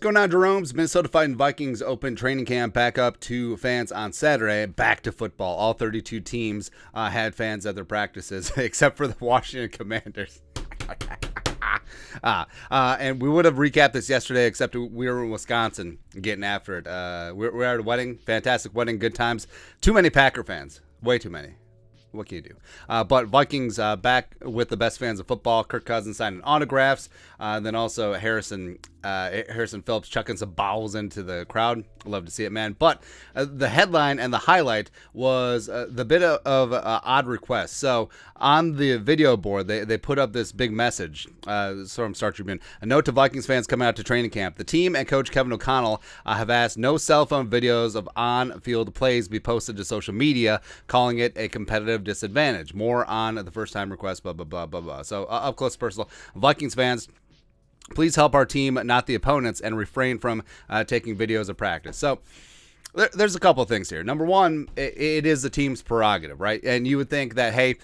going on, Jerome's? Minnesota Vikings open training camp back up to fans on Saturday. Back to football. All 32 teams had fans at their practices, except for the Washington Commanders. And we would have recapped this yesterday, except we were in Wisconsin getting after it. We're at a wedding. Fantastic wedding. Good times. Too many Packer fans. Way too many. What can you do? But Vikings back with the best fans of football. Kirk Cousins signing autographs. Then also Harrison Phillips chucking some bowels into the crowd. Love to see it, man. But the headline and the highlight was the bit of odd request. So on the video board, they put up this big message from Star Tribune. A note to Vikings fans coming out to training camp. The team and coach Kevin O'Connell have asked no cell phone videos of on-field plays be posted to social media, calling it a competitive disadvantage. More on the first-time request, blah, blah, blah, blah, blah. So up close personal. Vikings fans, please help our team, not the opponents, and refrain from taking videos of practice. So there's a couple of things here. Number one, it is the team's prerogative, right? And you would think that, hey,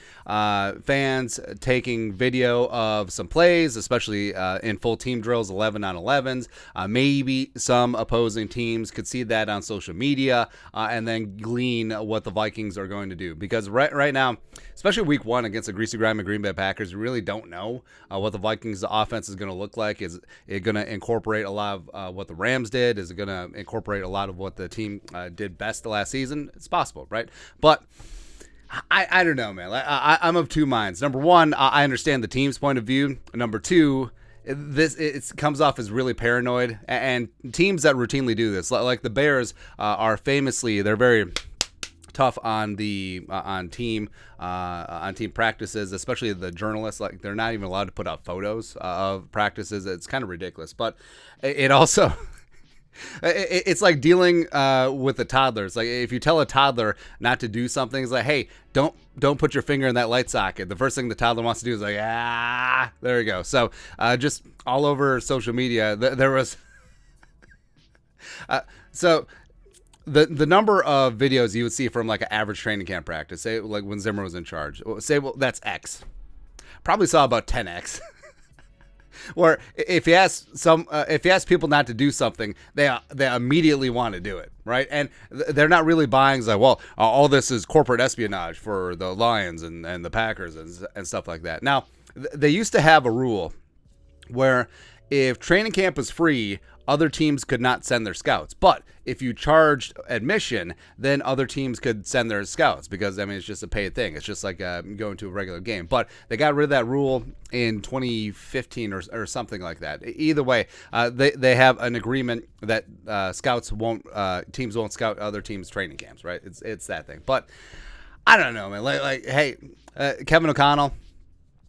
fans taking video of some plays, especially in full team drills, 11 on 11s, maybe some opposing teams could see that on social media and then glean what the Vikings are going to do. Because right now, especially week one against the greasy grimy Green Bay Packers, we really don't know what the Vikings offense is going to look like. Is it going to incorporate a lot of what the Rams did? Is it going to incorporate a lot of what the team did best the last season? It's possible, right? But I don't know, man. I'm of two minds. Number one, I understand the team's point of view. Number two, it comes off as really paranoid, and teams that routinely do this, like the Bears, are famously, they're very tough on the on team practices, especially the journalists. Like, they're not even allowed to put out photos of practices. It's kind of ridiculous, but it also it's like dealing with a toddler. It's like if you tell a toddler not to do something, it's like, hey, don't put your finger in that light socket. The first thing the toddler wants to do is like, there you go. So just all over social media, there was so the number of videos you would see from like an average training camp practice, say like when Zimmer was in charge, say, well, that's X. Probably saw about 10X. Or if you ask people not to do something, they immediately want to do it, right? And they're not really buying, like, well, all this is corporate espionage for the Lions and the Packers and stuff like that. Now, they used to have a rule where if training camp was free, other teams could not send their scouts. But if you charged admission, then other teams could send their scouts because, I mean, it's just a paid thing. It's just like going to a regular game. But they got rid of that rule in 2015 or something like that. Either way, they have an agreement that teams won't scout other teams' training camps, right? It's that thing. But I don't know, man. Like hey, Kevin O'Connell,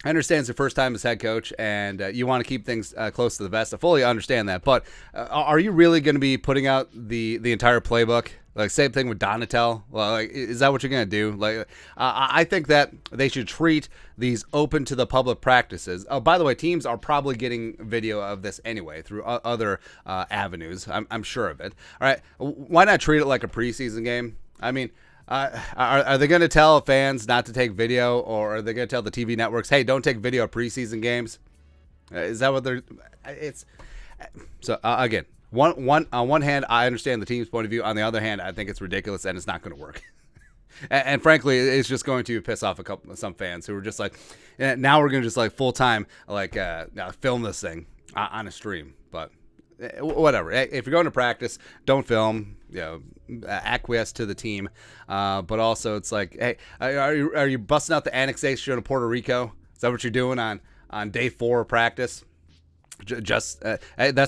I understand it's your first time as head coach, and you want to keep things close to the vest. I fully understand that, but are you really going to be putting out the entire playbook? Like, same thing with Donatel. Like, is that what you're going to do? Like, I think that they should treat these open to the public practices. Oh, by the way, teams are probably getting video of this anyway through other avenues. I'm sure of it. All right, why not treat it like a preseason game? I mean, are they going to tell fans not to take video, or are they going to tell the TV networks, hey, don't take video of preseason games? Is that what they're? It's so again. On one hand, I understand the team's point of view. On the other hand, I think it's ridiculous and it's not going to work. and frankly, it's just going to piss off some fans who are just like, now we're going to just like full time like film this thing on a stream. But whatever. If you're going to practice, don't film. Acquiesce to the team. But also, it's like, hey, are you busting out the annexation of Puerto Rico? Is that what you're doing on day 4 of practice? That's going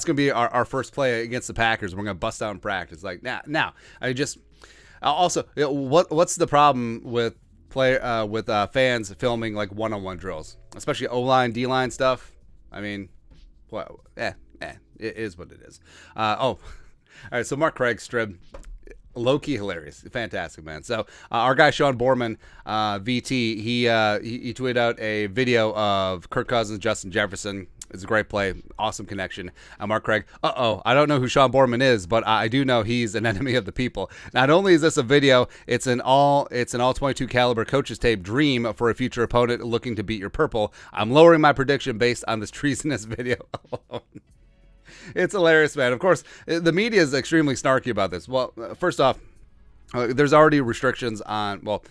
to be our first play against the Packers. We're going to bust out in practice. Like, now, I just also, what's the problem with fans filming like one-on-one drills, especially O-line, D-line stuff? I mean, well, it is what it is. All right. So Mark Craig Strib, low-key hilarious, fantastic, man. So our guy Sean Borman, VT, he tweeted out a video of Kirk Cousins, Justin Jefferson. It's a great play, awesome connection. Mark Craig, I don't know who Sean Borman is, but I do know he's an enemy of the people. Not only is this a video, it's an all 22 caliber coach's tape dream for a future opponent looking to beat your purple. I'm lowering my prediction based on this treasonous video alone. It's hilarious, man. Of course, the media is extremely snarky about this. Well, first off, there's already restrictions on, well,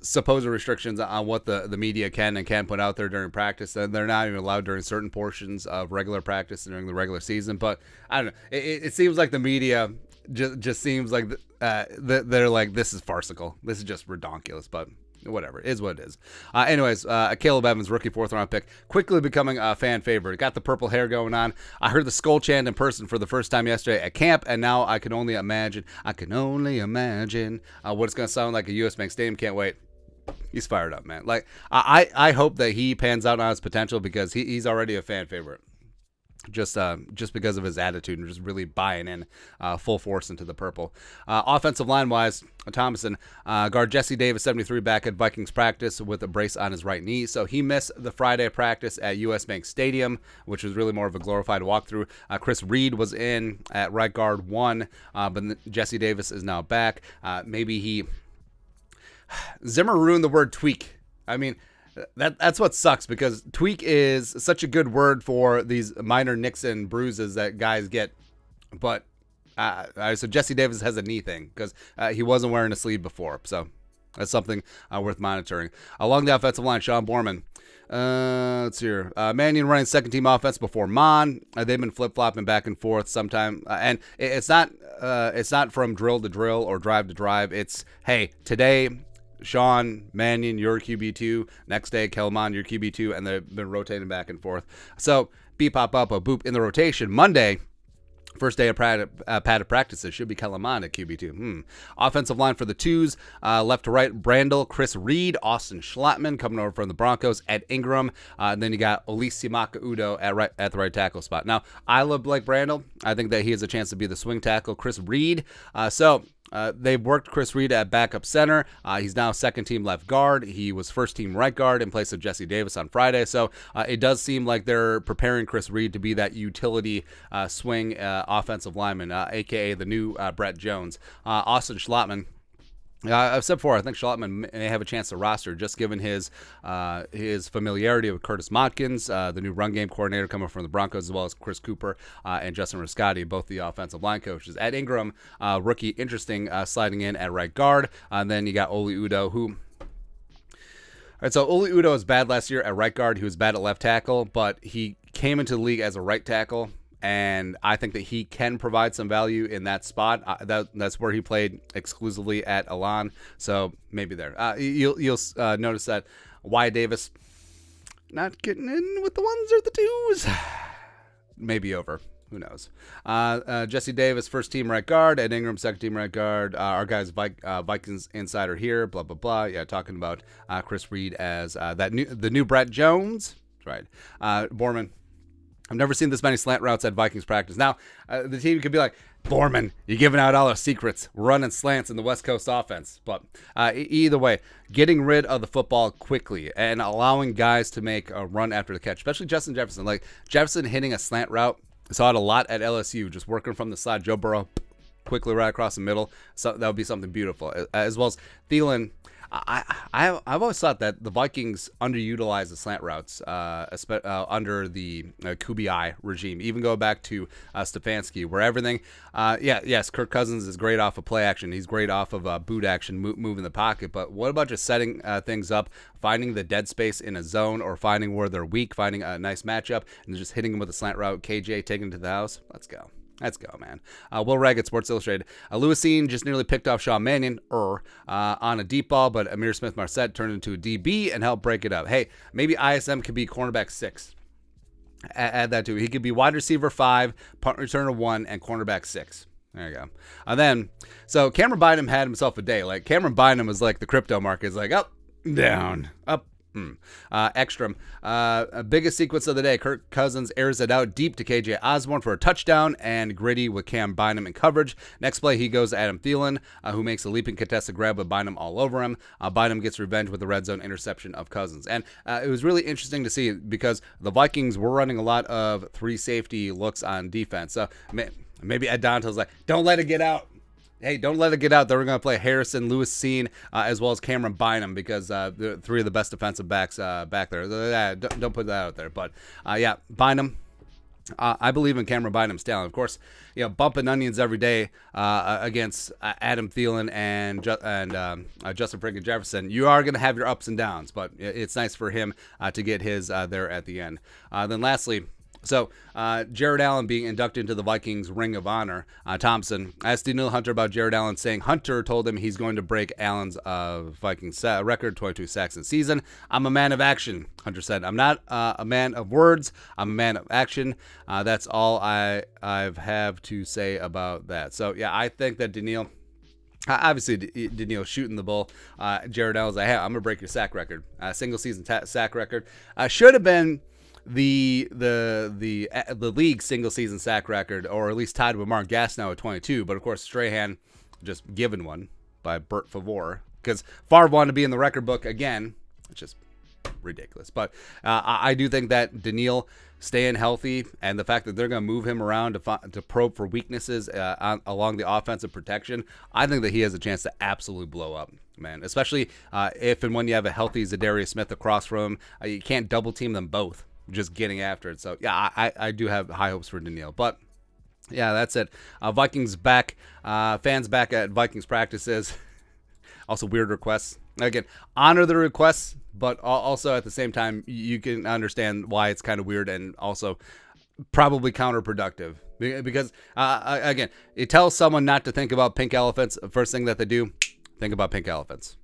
supposed restrictions on what the media can and can't put out there during practice, and they're not even allowed during certain portions of regular practice during the regular season. But I don't know. It seems like the media just seems like they're like, this is farcical. This is just redonkulous. But whatever, it is what it is. Anyways, Caleb Evans, rookie 4th-round pick, quickly becoming a fan favorite. Got the purple hair going on. I heard the skull chant in person for the first time yesterday at camp, and now I can only imagine what it's going to sound like at US Bank Stadium. Can't wait. He's fired up, man. Like, I hope that he pans out on his potential, because he's already a fan favorite. Just because of his attitude and just really buying in full force into the purple. Offensive line-wise, Thomason, guard Jesse Davis, 73, back at Vikings practice with a brace on his right knee. So he missed the Friday practice at US Bank Stadium, which was really more of a glorified walkthrough. Chris Reed was in at right guard 1, but Jesse Davis is now back. Zimmer ruined the word tweak. I mean, that's what sucks, because tweak is such a good word for these minor nicks and bruises that guys get. But so Jesse Davis has a knee thing, because he wasn't wearing a sleeve before. So that's something worth monitoring. Along the offensive line, Sean Borman. Let's see here. Mannion running second team offense before Mon. They've been flip flopping back and forth sometime, and it's not from drill to drill or drive to drive. It's, hey, today Sean Mannion, your QB2. Next day, Kelman, your QB2, and they've been rotating back and forth. So, beep, pop, up, a boop in the rotation. Monday, first day of padded practices, should be Kelman at QB2. Offensive line for the twos, left to right, Brandel, Chris Reed, Austin Schlottman coming over from the Broncos, Ed Ingram. And then you got Olisimaka Udo at the right tackle spot. Now, I love Blake Brandel. I think that he has a chance to be the swing tackle. Chris Reed. They've worked Chris Reed at backup center. He's now second team left guard. He was first team right guard in place of Jesse Davis on Friday. So it does seem like they're preparing Chris Reed to be that utility swing offensive lineman, a.k.a. the new Brett Jones. Austin Schlottman. I've said before, I think Schlottman may have a chance to roster, just given his familiarity with Curtis Motkins, the new run game coordinator coming from the Broncos, as well as Chris Cooper and Justin Riscotti, both the offensive line coaches. Ed Ingram, rookie, interesting, sliding in at right guard. And then you got Oli Udo, who... All right, so Oli Udo was bad last year at right guard. He was bad at left tackle, but he came into the league as a right tackle. And I think that he can provide some value in that spot. That's where he played exclusively at Elan. So maybe there. You'll notice that Wyatt Davis not getting in with the ones or the twos. Maybe over. Who knows? Jesse Davis, first team right guard. Ed Ingram, second team right guard. Our guys, Vikings insider here. Blah blah blah. Yeah, talking about Chris Reed as the new Brett Jones. That's right. Borman. I've never seen this many slant routes at Vikings practice. Now, the team could be like, Borman, you're giving out all our secrets. We're running slants in the West Coast offense. But either way, getting rid of the football quickly and allowing guys to make a run after the catch, especially Justin Jefferson. Like, Jefferson hitting a slant route, I saw it a lot at LSU, just working from the side. Joe Burrow quickly right across the middle. So that would be something beautiful. As well as Thielen. I've always thought that the Vikings underutilize the slant routes under the Kubiak regime. Even go back to Stefanski, where everything, yes, Kirk Cousins is great off of play action. He's great off of boot action, moving the pocket. But what about just setting things up, finding the dead space in a zone, or finding where they're weak, finding a nice matchup, and just hitting them with a slant route? KJ taking it to the house. Let's go. Let's go, man. Will Raggett, Sports Illustrated. Lewisine just nearly picked off Sean Mannion on a deep ball, but Amir Smith-Marset turned into a DB and helped break it up. Hey, maybe ISM could be cornerback 6. Add that to it. He could be wide receiver 5, punt returner 1, and cornerback 6. There you go. And then, so Cameron Bynum had himself a day. Like, Cameron Bynum was like the crypto market. It's like up, down, up. Ekstrom. Biggest sequence of the day. Kirk Cousins airs it out deep to KJ Osborne for a touchdown, and gritty with Cam Bynum in coverage. Next play, he goes to Adam Thielen, who makes a leaping contested grab with Bynum all over him. Bynum gets revenge with the red zone interception of Cousins. And it was really interesting to see, because the Vikings were running a lot of 3 safety looks on defense. So maybe Ed Donatel's like, don't let it get out. Hey, don't let it get out that we're going to play Harrison, Lewis Cine, as well as Cameron Bynum, because they're 3 of the best defensive backs back there. Don't put that out there. But, yeah, Bynum, I believe in Cameron Bynum's talent. Of course, bumping onions every day against Adam Thielen and Justin Friggin Jefferson. You are going to have your ups and downs, but it's nice for him to get his there at the end. Then lastly, so Jared Allen being inducted into the Vikings Ring of Honor. Thompson asked Danielle Hunter about Jared Allen, saying Hunter told him he's going to break Allen's Vikings record, 22 sacks in season. I'm a man of action, Hunter said. I'm not a man of words. I'm a man of action. That's all I have to say about that. So, yeah, I think that Danielle... Obviously, Danielle shooting the bull. Jared Allen's like, hey, I'm going to break your sack record. Single season sack record. Should have been the league single season sack record, or at least tied with Mark Gastineau at 22. But of course, Strahan just given one by Bert Favre, because Favre wanted to be in the record book again. It's just ridiculous. But I do think that Danielle staying healthy and the fact that they're going to move him around to probe for weaknesses along the offensive protection, I think that he has a chance to absolutely blow up, man. Especially if and when you have a healthy Zadarius Smith across from him, you can't double team them both. Just getting after it. So, yeah, I do have high hopes for Danielle. But, yeah, that's it. Vikings back. Fans back at Vikings practices. Also, weird requests. Again, honor the requests, but also at the same time, you can understand why it's kind of weird and also probably counterproductive. Because, again, it tells someone not to think about pink elephants. The first thing that they do, think about pink elephants.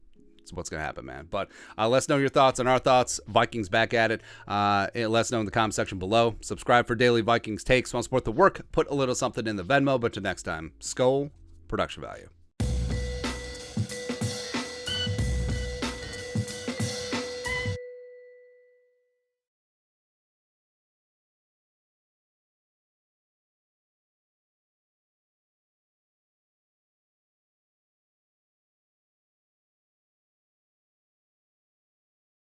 What's going to happen, man. But let us know your thoughts on our thoughts. Vikings back at it. Let us know in the comment section below. Subscribe for daily Vikings takes. Want to support the work? Put a little something in the Venmo. But till next time, Skull Production Value.